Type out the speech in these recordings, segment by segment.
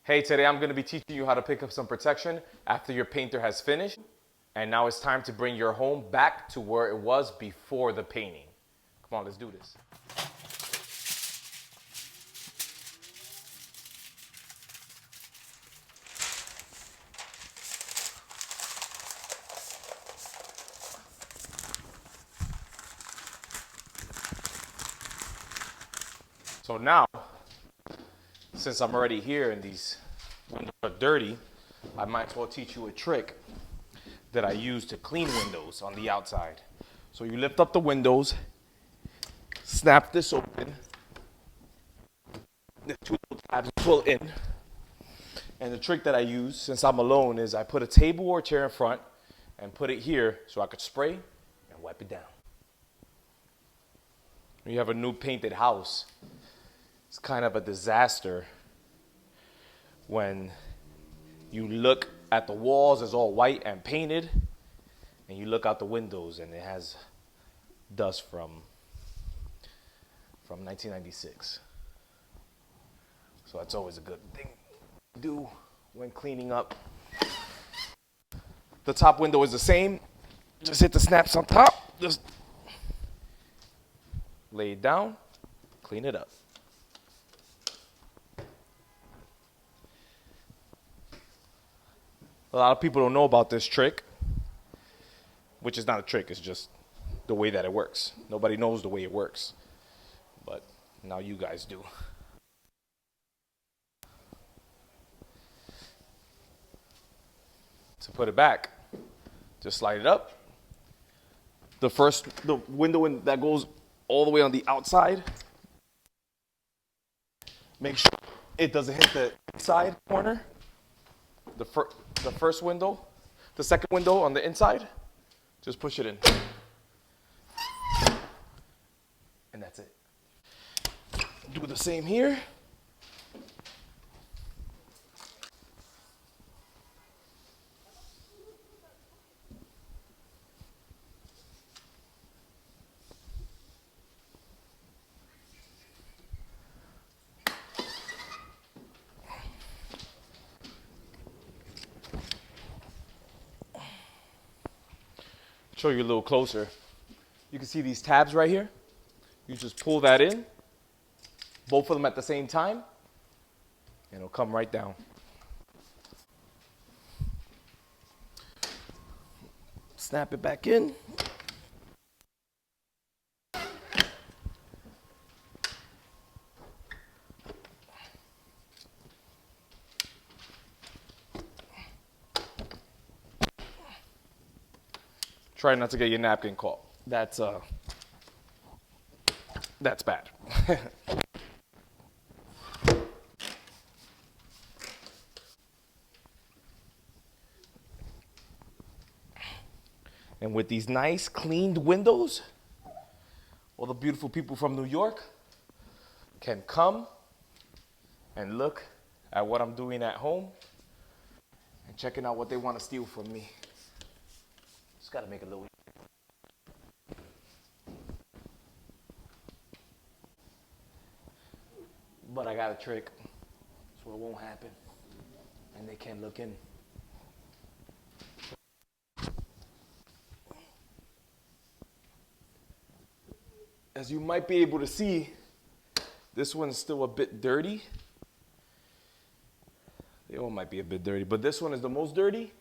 Hey, today I'm going to be teaching you how to pick up some protection after your painter has finished. And now it's time to bring your home back to where it was before the painting. Come on, let's do this. So now, since I'm already here and these windows are dirty, I might as well teach you a trick that I use to clean windows on the outside. So you lift up the windows, snap this open, the two little tabs pull in, and the trick that I use since I'm alone is I put a table or chair in front and put it here so I could spray and wipe it down. When you have a new painted house, it's kind of a disaster when you look at the walls, it's all white and painted, and you look out the windows and it has dust from 1996. So that's always a good thing to do when cleaning up. The top window is the same. Just hit the snaps on top. Just lay it down, clean it up. A lot of people don't know about this trick, which is not a trick, it's just the way that it works. Nobody knows the way it works, but now you guys do. To put it back, just slide it up. The window that goes all the way on the outside, make sure it doesn't hit the inside corner. The first window, the second window on the inside, just push it in. And that's it. Do the same here. Show you a little closer. You can see these tabs right here. You just pull that in, both of them at the same time, and it'll come right down. Snap it back in. Try not to get your napkin caught. That's bad. And with these nice cleaned windows, all the beautiful people from New York can come and look at what I'm doing at home and checking out what they want to steal from me. Just gotta make it a little. But I got a trick, so it won't happen, and they can't look in. As you might be able to see, this one's still a bit dirty. The other one might be a bit dirty, but this one is the most dirty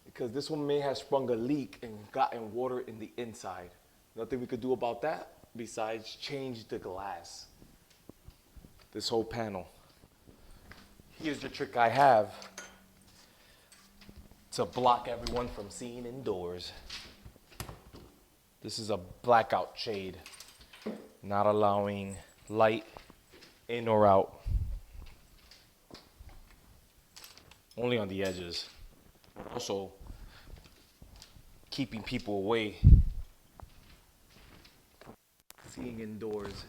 because this one may have sprung a leak and gotten water in the inside. Nothing we could do about that besides change the glass. This whole panel. Here's the trick I have to block everyone from seeing indoors. This is a blackout shade, not allowing light in or out. Only on the edges. Also, keeping people away, seeing indoors.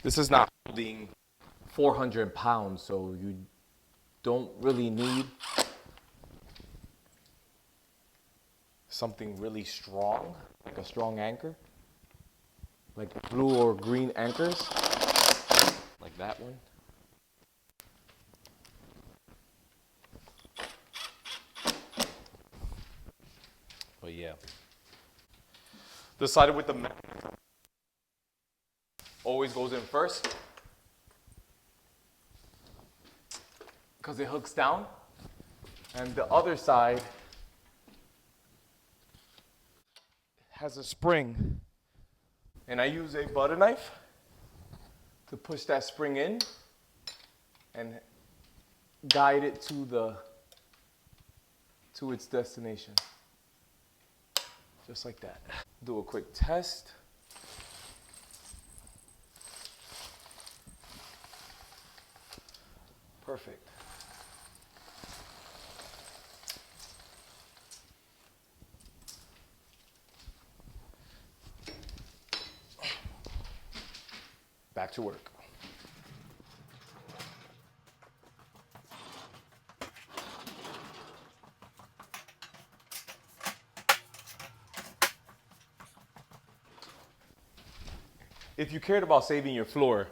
This is not holding 400 pounds, so you don't really need something really strong, like a strong anchor, like blue or green anchors, like that one. But yeah, decided with the always goes in first because it hooks down, and the other side has a spring, and I use a butter knife to push that spring in and guide it to its destination, just like that. Do a quick test. Perfect. Back to work. If you cared about saving your floor,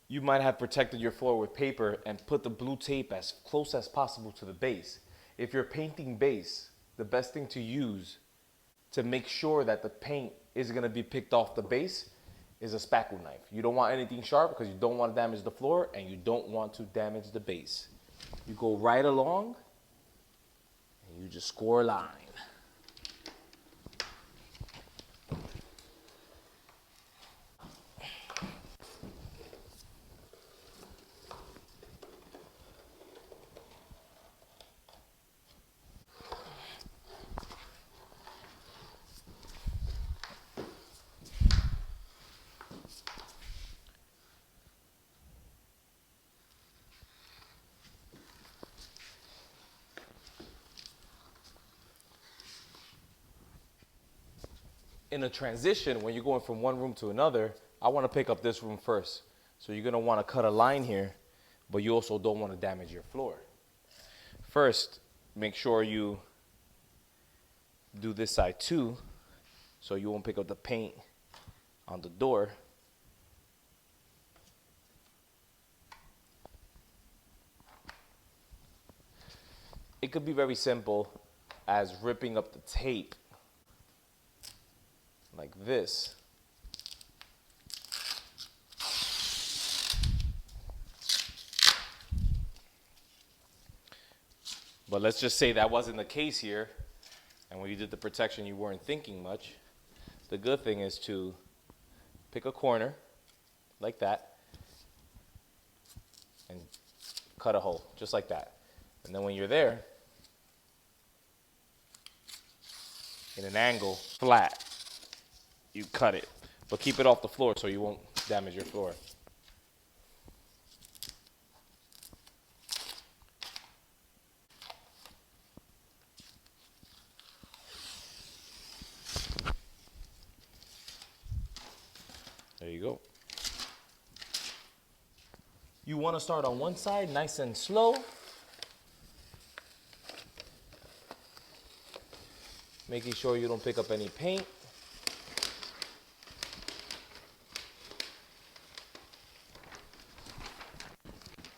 you might have protected your floor with paper and put the blue tape as close as possible to the base. If you're painting base, the best thing to use to make sure that the paint is gonna be picked off the base is a spackle knife. You don't want anything sharp because you don't want to damage the floor and you don't want to damage the base. You go right along and you just score a line. In a transition, when you're going from one room to another, I want to pick up this room first. So you're going to want to cut a line here, but you also don't want to damage your floor. First, make sure you do this side too, so you won't pick up the paint on the door. It could be very simple as ripping up the tape like this. But let's just say that wasn't the case here, and when you did the protection you weren't thinking much. The good thing is to pick a corner like that and cut a hole just like that. And then when you're there, in an angle, flat, you cut it. But keep it off the floor so you won't damage your floor. There you go. You want to start on one side, nice and slow. Making sure you don't pick up any paint.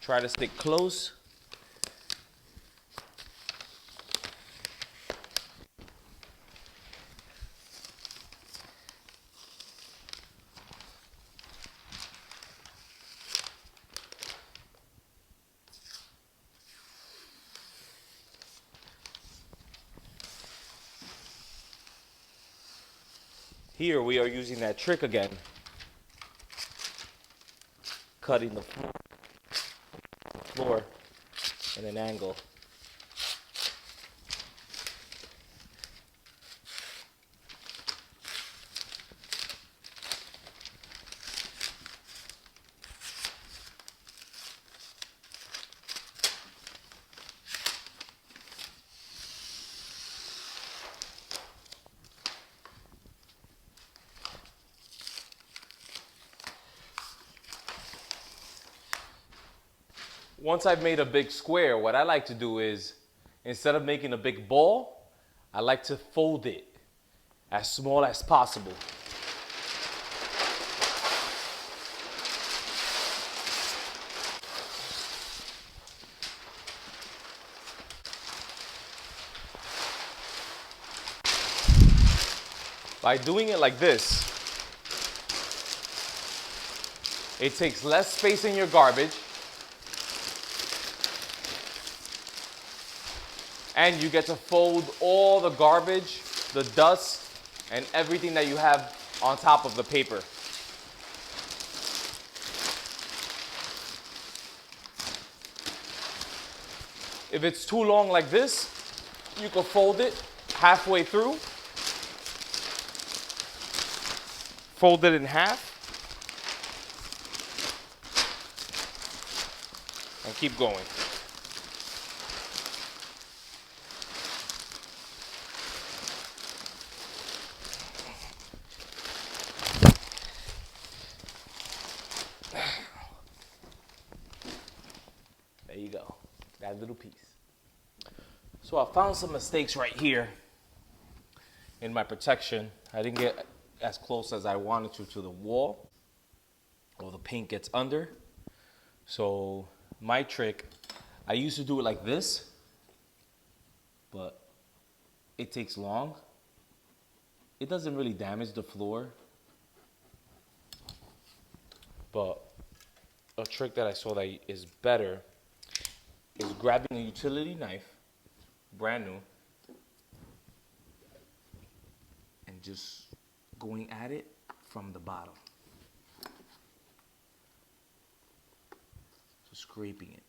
Try to stick close. Here we are using that trick again, cutting the floor in an angle. once I've made a big square, what I like to do is, instead of making a big ball, I like to fold it as small as possible. By doing it like this, it takes less space in your garbage, and you get to fold all the garbage, the dust, and everything that you have on top of the paper. If it's too long like this, you can fold it halfway through, fold it in half, and keep going. There you go, that little piece. So I found some mistakes right here in my protection. I didn't get as close as I wanted to the wall, or the paint gets under. So my trick, I used to do it like this, but it takes long. It doesn't really damage the floor, but a trick that I saw that is better is grabbing a utility knife, brand new, and just going at it from the bottom. So scraping it.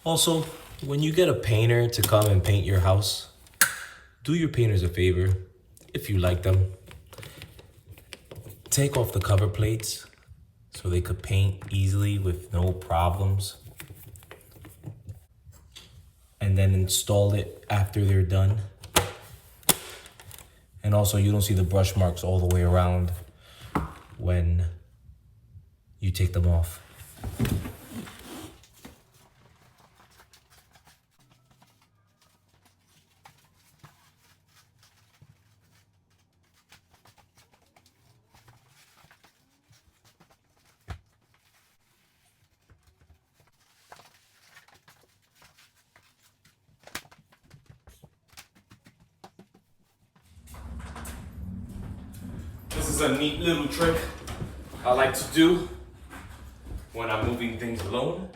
Also, when you get a painter to come and paint your house, do your painters a favor, if you like them. Take off the cover plates so they could paint easily with no problems. And then install it after they're done. And also, you don't see the brush marks all the way around when you take them off. This is a neat little trick I like to do when I'm moving things alone,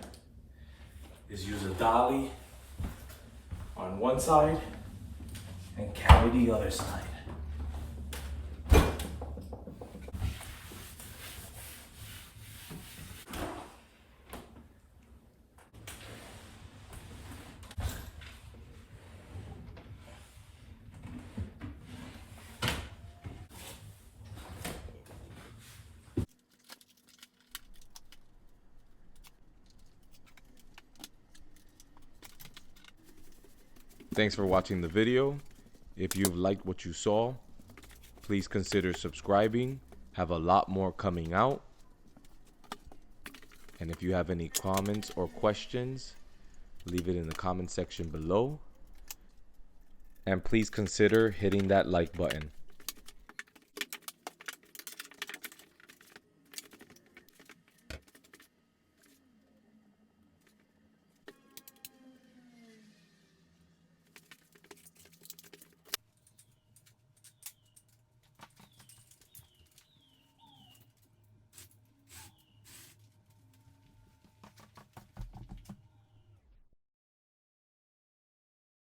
is use a dolly on one side and carry the other side. Thanks for watching the video. If you've liked what you saw, please consider subscribing. Have a lot more coming out. And if you have any comments or questions, leave it in the comment section below. And please consider hitting that like button.